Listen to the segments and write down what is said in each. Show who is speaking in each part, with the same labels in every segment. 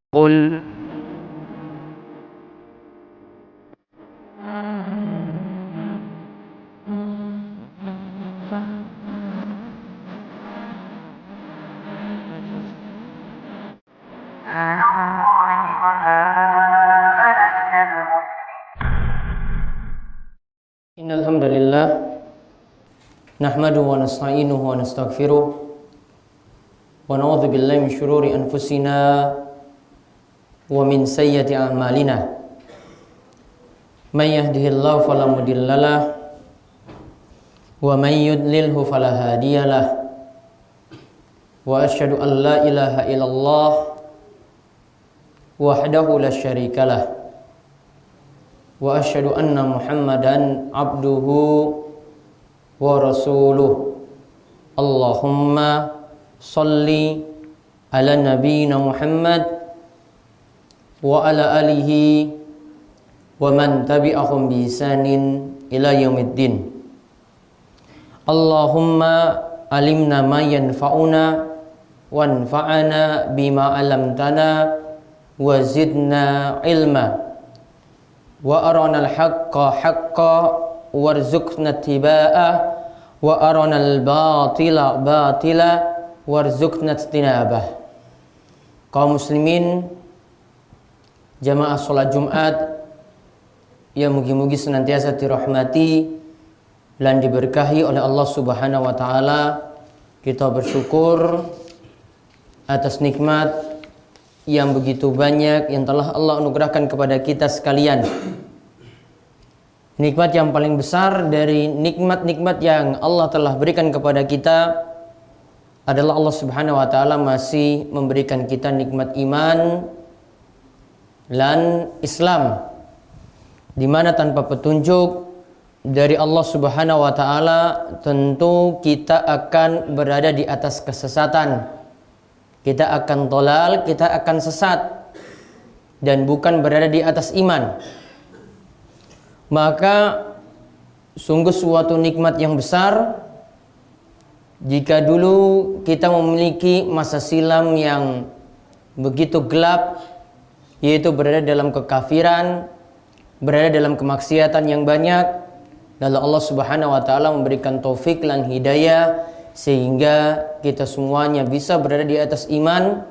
Speaker 1: قل
Speaker 2: Innal hamdalillah nahmaduhu wa nasta'inuhu wa nastaghfiruh wa na'udzu billahi min shururi anfusina wa min sayyiati a'malina. May yahdihillahu fala mudhillalah wa may yudlilhu fala hadiyalah. Wa asyhadu an la ilaha illallah wahdahu la syarikalah. Wa asyhadu anna Muhammadan abduhu wa rasuluh. Allahumma shalli ala nabiyyina Muhammad wa ala alihi wa man tabi'ahum bi ihsanin ila yaumiddin. Allahumma alimna ma yanfa'una wanfa'na bima 'allamtana wa zidna ilma. Wa arana al-haqqa haqqa warzuqna ittiba'ah wa arana al-batila batila warzuqna ijtinabah. Kaum muslimin jamaah salat Jumat yang mugi-mugi senantiasa dirahmati dan diberkahi oleh Allah Subhanahu wa taala, kita bersyukur atas nikmat yang begitu banyak yang telah Allah anugerahkan kepada kita sekalian. Nikmat yang paling besar dari nikmat-nikmat yang Allah telah berikan kepada kita adalah Allah Subhanahu wa taala masih memberikan kita nikmat iman dan Islam, di mana tanpa petunjuk dari Allah Subhanahu wa taala tentu kita akan berada di atas kesesatan. Kita akan tolal, kita akan sesat dan bukan berada di atas iman. Maka sungguh suatu nikmat yang besar jika dulu kita memiliki masa silam yang begitu gelap, yaitu berada dalam kekafiran, berada dalam kemaksiatan yang banyak, lalu Allah Subhanahu wa taala memberikan taufik dan hidayah sehingga kita semuanya bisa berada di atas iman.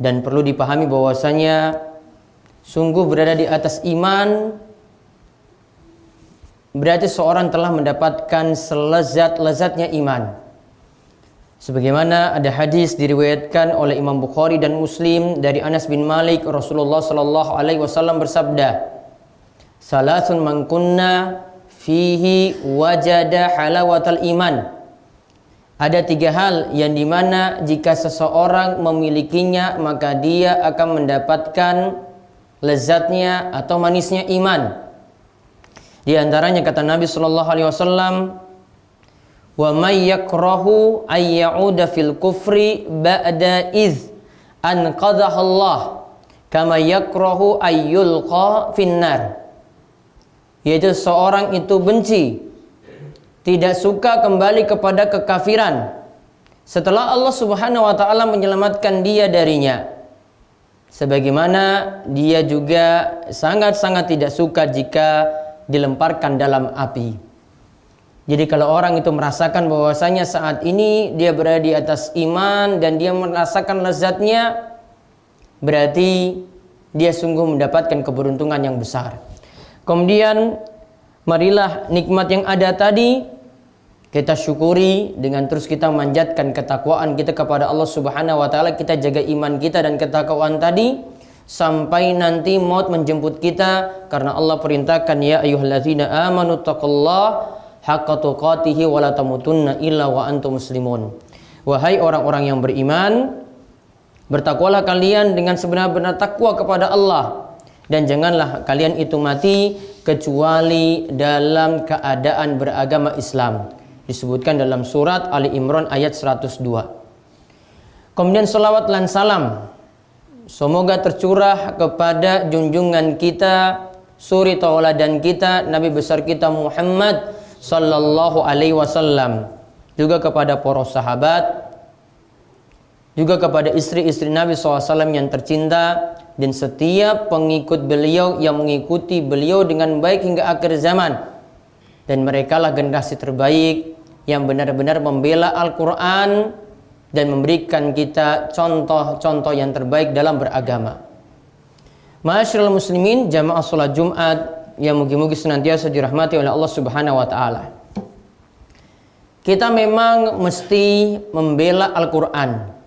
Speaker 2: Dan perlu dipahami bahwasanya sungguh berada di atas iman berarti seorang telah mendapatkan selezat-lezatnya iman. Sebagaimana ada hadis diriwayatkan oleh Imam Bukhari dan Muslim dari Anas bin Malik, Rasulullah sallallahu alaihi wasallam bersabda, "Salasun man kunna fihi wajada halawatal iman." Ada 3 hal yang dimana jika seseorang memilikinya maka dia akan mendapatkan lezatnya atau manisnya iman. Di antaranya kata Nabi sallallahu alaihi wasallam, "Wa may yakrahu ay ya'uda fil kufri ba'da iz anqadhahu Allah kama yakrahu ay yulqa finnar." Yaitu seorang itu benci, tidak suka kembali kepada kekafiran setelah Allah Subhanahu wa taala menyelamatkan dia darinya. Sebagaimana dia juga sangat-sangat tidak suka jika dilemparkan dalam api. Jadi kalau orang itu merasakan bahwasanya saat ini dia berada di atas iman dan dia merasakan lezatnya, berarti dia sungguh mendapatkan keberuntungan yang besar. Kemudian marilah nikmat yang ada tadi kita syukuri dengan terus kita memanjatkan ketakwaan kita kepada Allah Subhanahu wa taala. Kita jaga iman kita dan ketakwaan tadi sampai nanti maut menjemput kita, karena Allah perintahkan, ya ayyuhallazina amanu taqullaha haqqa tuqatih wa la tamutunna illa wa antum muslimun. Wahai orang-orang yang beriman, bertakwalah kalian dengan sebenar-benar takwa kepada Allah, dan janganlah kalian itu mati kecuali dalam keadaan beragama Islam. Disebutkan dalam surat Ali Imran ayat 102. Kemudian salawat dan salam semoga tercurah kepada junjungan kita, suri tauladan kita, Nabi besar kita Muhammad sallallahu alaihi wasallam, juga kepada para sahabat, juga kepada istri-istri Nabi SAW yang tercinta, dan setiap pengikut beliau yang mengikuti beliau dengan baik hingga akhir zaman. Dan merekalah generasi terbaik yang benar-benar membela Al-Quran dan memberikan kita contoh-contoh yang terbaik dalam beragama. Ma'asyiral muslimin, jamaah salat Jumat yang mugi-mugi senantiasa dirahmati oleh Allah Subhanahu wa taala. Kita memang mesti membela Al-Quran.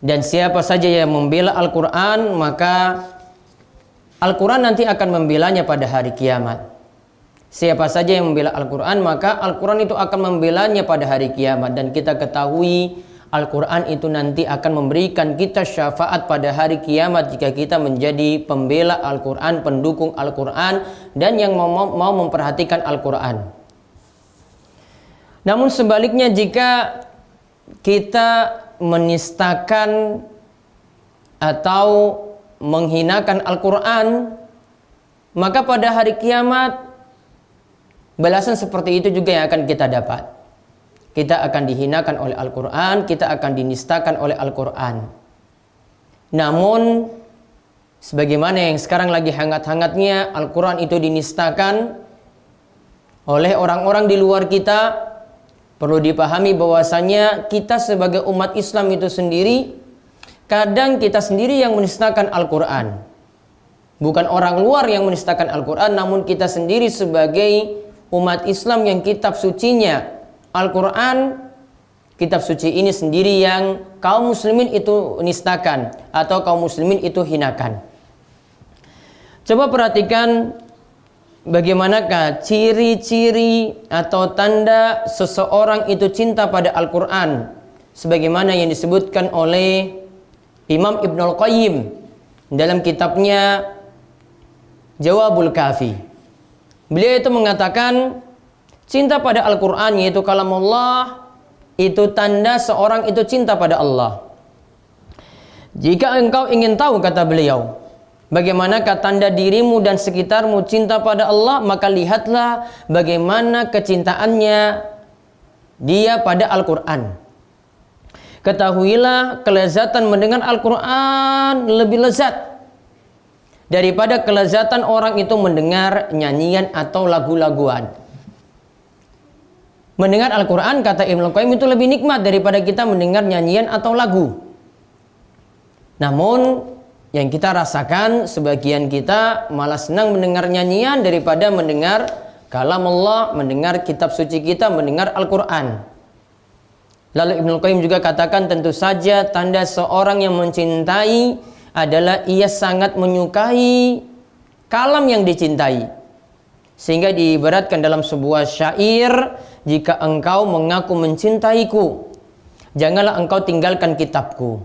Speaker 2: Dan siapa saja yang membela Al-Quran, maka Al-Quran nanti akan membelanya pada hari kiamat. Siapa saja yang membela Al-Quran, maka Al-Quran itu akan membelanya pada hari kiamat. Dan kita ketahui Al-Quran itu nanti akan memberikan kita syafaat pada hari kiamat jika kita menjadi pembela Al-Quran, pendukung Al-Quran, dan yang mau memperhatikan Al-Quran. Namun sebaliknya, jika kita menistakan atau menghinakan Al-Quran, maka pada hari kiamat balasan seperti itu juga yang akan kita dapat. Kita akan dihinakan oleh Al-Quran, kita akan dinistakan oleh Al-Quran. Namun sebagaimana yang sekarang lagi hangat-hangatnya Al-Quran itu dinistakan oleh orang-orang di luar kita, perlu dipahami bahwasanya kita sebagai umat Islam itu sendiri, kadang kita sendiri yang menistakan Al-Quran. Bukan orang luar yang menistakan Al-Quran, namun kita sendiri sebagai umat Islam yang kitab sucinya Al-Quran, kitab suci ini sendiri yang kaum muslimin itu nistakan atau kaum muslimin itu hinakan. Coba perhatikan bagaimanakah ciri-ciri atau tanda seseorang itu cinta pada Al-Quran, sebagaimana yang disebutkan oleh Imam Ibnul Qayyim dalam kitabnya Jawabul Kafi. Beliau itu mengatakan cinta pada Al-Quran, yaitu kalamullah, itu tanda seorang itu cinta pada Allah. Jika engkau ingin tahu, kata beliau, bagaimanakah tanda dirimu dan sekitarmu cinta pada Allah, maka lihatlah bagaimana kecintaannya dia pada Al-Quran. Ketahuilah kelezatan mendengar Al-Quran lebih lezat daripada kelezatan orang itu mendengar nyanyian atau lagu-laguan. Mendengar Al-Quran, kata Ibnu Qayyim, itu lebih nikmat daripada kita mendengar nyanyian atau lagu. Namun yang kita rasakan, sebagian kita malah senang mendengar nyanyian daripada mendengar kalam Allah, mendengar kitab suci kita, mendengar Al-Quran. Lalu Ibnu Qayyim juga katakan, tentu saja tanda seorang yang mencintai adalah ia sangat menyukai kalam yang dicintai. Sehingga diibaratkan dalam sebuah syair, jika engkau mengaku mencintaiku, janganlah engkau tinggalkan kitabku.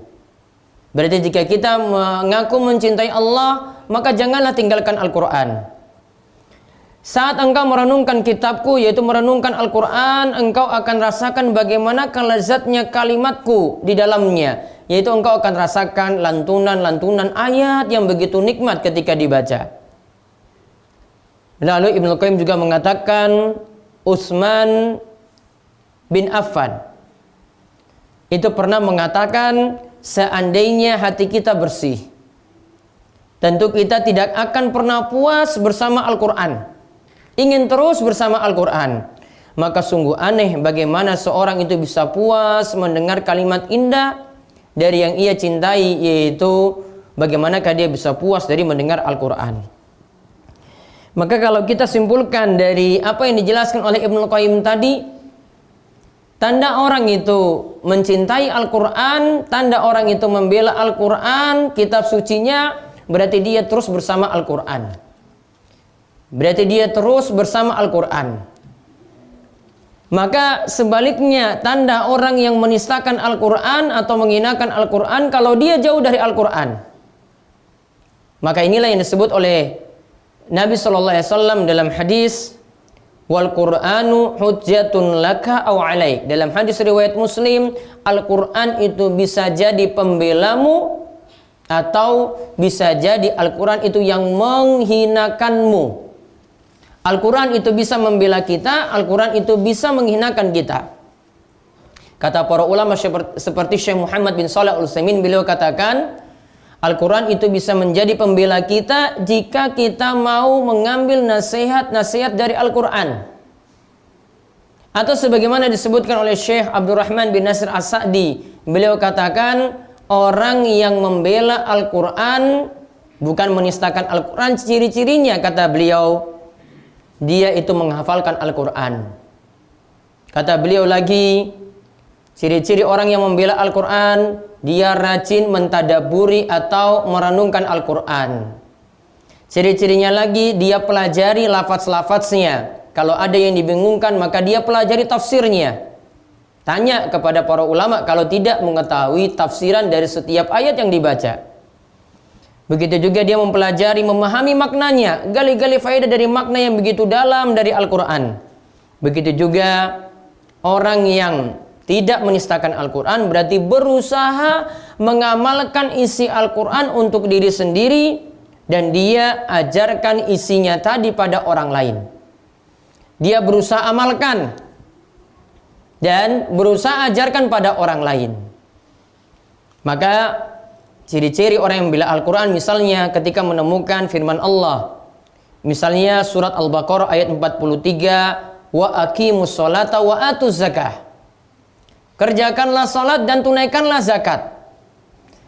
Speaker 2: Berarti jika kita mengaku mencintai Allah, maka janganlah tinggalkan Al-Quran. Saat engkau merenungkan kitabku, yaitu merenungkan Al-Quran, engkau akan rasakan bagaimana kelezatnya kalimatku di dalamnya, yaitu engkau akan rasakan lantunan-lantunan ayat yang begitu nikmat ketika dibaca. Lalu Ibnu Qayyim juga mengatakan, Utsman bin Affan itu pernah mengatakan, seandainya hati kita bersih, tentu kita tidak akan pernah puas bersama Al-Quran, ingin terus bersama Al-Quran. Maka sungguh aneh bagaimana seorang itu bisa puas mendengar kalimat indah dari yang ia cintai, yaitu bagaimanakah dia bisa puas dari mendengar Al-Quran. Maka kalau kita simpulkan dari apa yang dijelaskan oleh Ibnu Qayyim tadi, tanda orang itu mencintai Al-Quran, tanda orang itu membela Al-Quran, kitab sucinya, berarti dia terus bersama Al-Quran. Berarti dia terus bersama Al-Quran. Maka sebaliknya, tanda orang yang menistakan Al-Quran atau menghinakan Al-Quran, kalau dia jauh dari Al-Quran. Maka inilah yang disebut oleh Nabi SAW dalam hadis, wal Qur'anu hujjatun laka aw alaik. Dalam hadis riwayat Muslim, Al-Quran itu bisa jadi pembelamu atau bisa jadi Al-Quran itu yang menghinakanmu. Al-Quran itu bisa membela kita, Al-Quran itu bisa menghinakan kita. Kata para ulama seperti Syekh Muhammad bin Shalih Al-Utsaimin, beliau katakan Al-Quran itu bisa menjadi pembela kita jika kita mau mengambil nasihat-nasihat dari Al-Quran. Atau sebagaimana disebutkan oleh Syekh Abdurrahman bin Nasir As-Sa'di, beliau katakan orang yang membela Al-Quran bukan menistakan Al-Quran, ciri-cirinya kata beliau, dia itu menghafalkan Al-Quran. Kata beliau lagi, ciri-ciri orang yang membela Al-Quran, dia rajin mentadaburi atau merenungkan Al-Quran. Ciri-cirinya lagi, dia pelajari lafaz-lafaznya. Kalau ada yang dibingungkan, maka dia pelajari tafsirnya. Tanya kepada para ulama kalau tidak mengetahui tafsiran dari setiap ayat yang dibaca. Begitu juga dia mempelajari, memahami maknanya, gali-gali faedah dari makna yang begitu dalam dari Al-Quran. Begitu juga orang yang tidak menistakan Al-Quran berarti berusaha mengamalkan isi Al-Quran untuk diri sendiri dan dia ajarkan isinya tadi pada orang lain. Dia berusaha amalkan dan berusaha ajarkan pada orang lain. Maka ciri-ciri orang yang membela Al-Quran misalnya ketika menemukan firman Allah. Misalnya surat Al-Baqarah ayat 43, wa aqimus sholata wa atuz zakah. Kerjakanlah salat dan tunaikanlah zakat.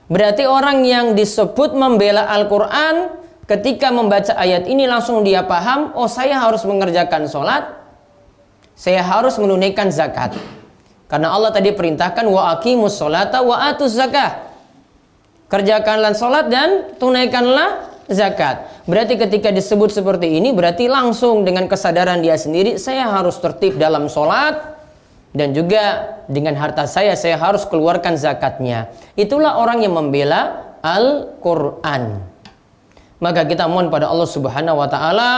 Speaker 2: Berarti orang yang disebut membela Al-Quran ketika membaca ayat ini langsung dia paham, oh saya harus mengerjakan salat, saya harus menunaikan zakat. Karena Allah tadi perintahkan wa aqimus sholata wa atuz zakah. Kerjakanlah salat dan tunaikanlah zakat. Berarti ketika disebut seperti ini berarti langsung dengan kesadaran dia sendiri, saya harus tertib dalam salat. Dan juga dengan harta saya harus keluarkan zakatnya. Itulah orang yang membela Al-Quran. Maka kita mohon pada Allah Subhanahu wa ta'ala,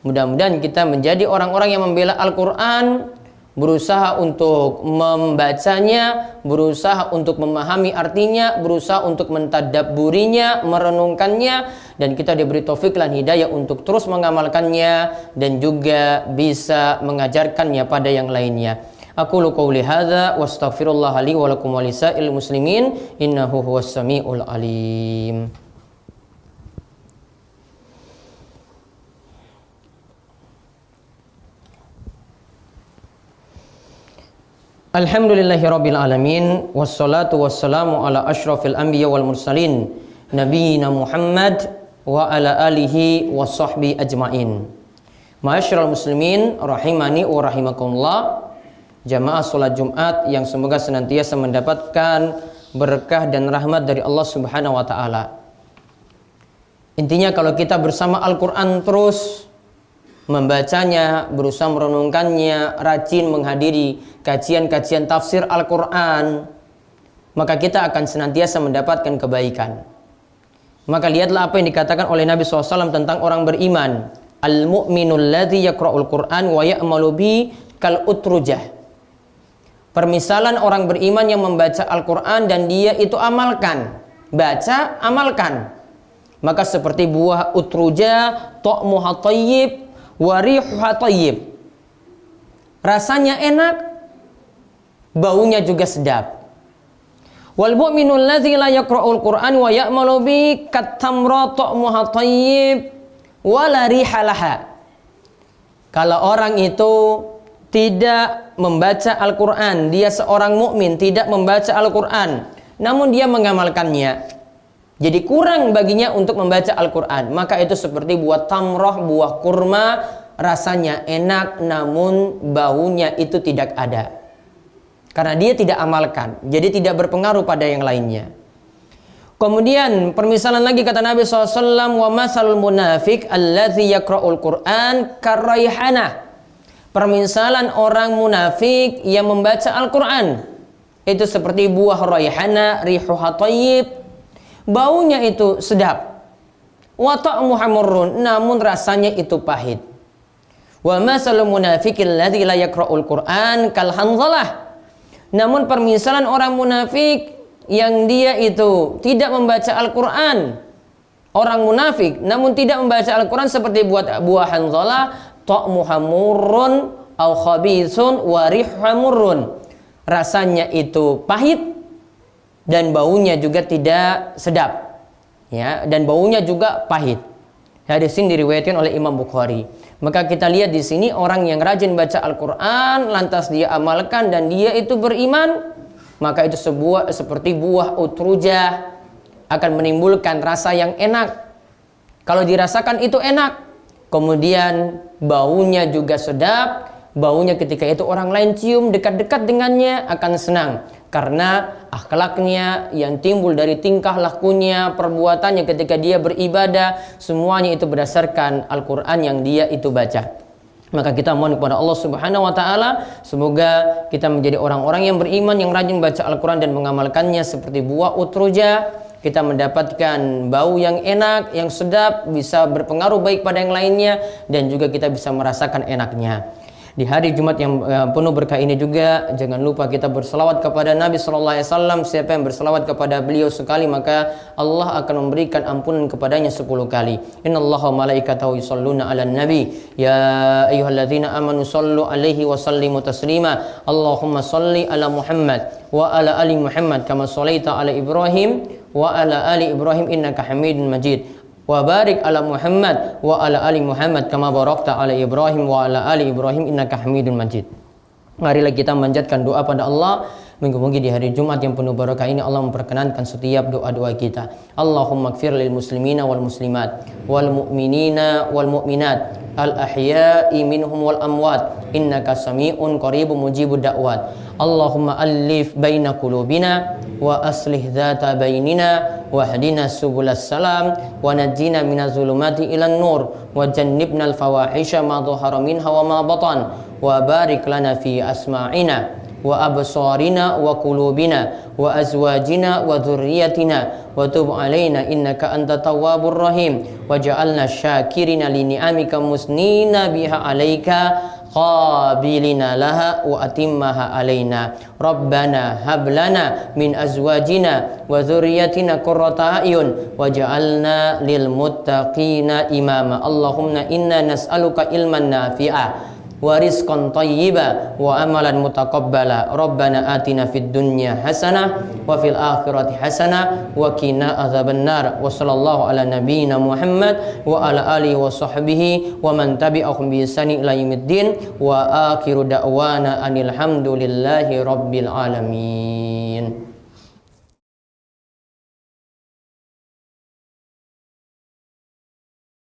Speaker 2: mudah-mudahan kita menjadi orang-orang yang membela Al-Quran, berusaha untuk membacanya, berusaha untuk memahami artinya, berusaha untuk mentadabburinya, merenungkannya, dan kita diberi taufik dan hidayah untuk terus mengamalkannya dan juga bisa mengajarkannya pada yang lainnya. Aqulu qouli hadza wa astaghfirullah li wa lakum wa lisa'il muslimin innahu huwas samiul alim. Alhamdulillahi rabbil alamin wassalatu wassalamu ala asyrafil anbiya wal mursalin nabiyina Muhammad wa ala alihi wa sahbihi ajmain. Ma'asyiral muslimin rahimani wa rahimakumullah. Jamaah sholat Jumat yang semoga senantiasa mendapatkan berkah dan rahmat dari Allah Subhanahu wa ta'ala. Intinya kalau kita bersama Al-Quran terus membacanya, berusaha merenungkannya, rajin menghadiri kajian-kajian tafsir Al-Quran, maka kita akan senantiasa mendapatkan kebaikan. Maka lihatlah apa yang dikatakan oleh Nabi SAW tentang orang beriman. Al-mu'minul ladzi yaqra'ul Qur'an wa ya'malu bi kal utrujah. Permisalan orang beriman yang membaca Al-Quran dan dia itu amalkan. Baca, amalkan. Maka seperti buah utruja, ta'muha tayyib, wa rihuha tayyib. Rasanya enak, baunya juga sedap. Wal mu'minul ladzi la yaqra'ul Qur'an wa ya'malu bi katamra ta'muha tayyib wa la riha laha. Kalau orang itu tidak membaca Al-Quran, dia seorang mukmin tidak membaca Al-Quran, namun dia mengamalkannya, jadi kurang baginya untuk membaca Al-Quran, maka itu seperti buah tamroh, buah kurma, rasanya enak namun baunya itu tidak ada, karena dia tidak amalkan, jadi tidak berpengaruh pada yang lainnya. Kemudian permisalan lagi kata Nabi SAW, wa masalul munafik alladzi yaqra'ul Qur'an karraihanah. Permisalan orang munafik yang membaca Al-Quran itu seperti buah raihana, rihuha tayyib, baunya itu sedap, wa ta'muha murrun, namun rasanya itu pahit. Wa masalul munafiqil ladzi la yaqra'ul Qur'an kal hanzalah. Namun permisalan orang munafik yang dia itu tidak membaca Al-Quran, orang munafik namun tidak membaca Al-Quran seperti buah hanzalah, ta'muha murrun au khabithun wa rihuha murrun. rasanya itu pahit dan baunya juga tidak sedap. Ya, dan baunya juga pahit. Hadis ini diriwayatkan oleh Imam Bukhari. Maka kita lihat di sini orang yang rajin baca Al-Quran, lantas dia amalkan dan dia itu beriman, maka itu seperti buah utrujah, akan menimbulkan rasa yang enak. Kalau dirasakan itu enak, kemudian baunya juga sedap. Baunya ketika itu orang lain cium dekat-dekat dengannya akan senang, karena akhlaknya yang timbul dari tingkah lakunya, perbuatannya ketika dia beribadah, semuanya itu berdasarkan Al-Quran yang dia itu baca. Maka kita mohon kepada Allah Subhanahu wa taala, semoga kita menjadi orang-orang yang beriman, yang rajin baca Al-Quran dan mengamalkannya seperti buah utruja. Kita mendapatkan bau yang enak, yang sedap, bisa berpengaruh baik pada yang lainnya, dan juga kita bisa merasakan enaknya. Di hari Jumat yang penuh berkah ini juga, jangan lupa kita berselawat kepada Nabi Sallallahu Alaihi Wasallam. Siapa yang berselawat kepada beliau sekali, maka Allah akan memberikan ampunan kepadanya 10 kali. Innallaha wa malaikatahu yusholluna 'alan nabi ya ayyuhalladzina amanu shollu 'alaihi wa sallimu taslima. Allahumma sholli ala Muhammad wa ala ali Muhammad kama sholaita ala Ibrahim wa ala ali Ibrahim innaka Hamidun Majid. Wa barik ala Muhammad wa ala ali Muhammad kama barakta ala Ibrahim wa ala ali Ibrahim innaka Hamidun Majid. Marilah kita memanjatkan doa pada Allah. Mungkin di hari Jumat yang penuh barakah ini Allah memperkenankan setiap doa-doa kita. Allahumma ighfir lil muslimina wal muslimat wal mu'minina wal mu'minat al ahya'i minhum wal amwat innaka sami'un qaribun mujibud da'wat. Allahumma alif baina qulubina wa aslih dhata bainina wahdina subulas salam wa najjina minaz zulumati ilan nur wa jannibna al fawahisha ma dhahara minha wa ma batan wa barik lana fi asma'ina wa absarina wa qulubina wa azwajina wa dhurriyyatina wa tub alaina innaka antat tawwabur rahim waj'alna syakirina li ni'amika musnina biha alaika qabilina laha wa atimmaha alaina. Rabbana hablana min azwajina wa dhurriyyatina qurrata a'yun waj'alna lil muttaqina imama. Allahumma inna nas'aluka ilman nafi'a wa rizqan thayyiba wa amalan mutaqabbala. Rabbana atina fid dunya hasanah wa fil akhirati hasanah wa qina adzabannar. Wa sallallahu ala nabiyyina Muhammad wa ala alihi wa sahbihi wa man tabi'ahum bi ihsani ila yaumiddin wa akhiru da'wana anil hamdulillahi rabbil alamin.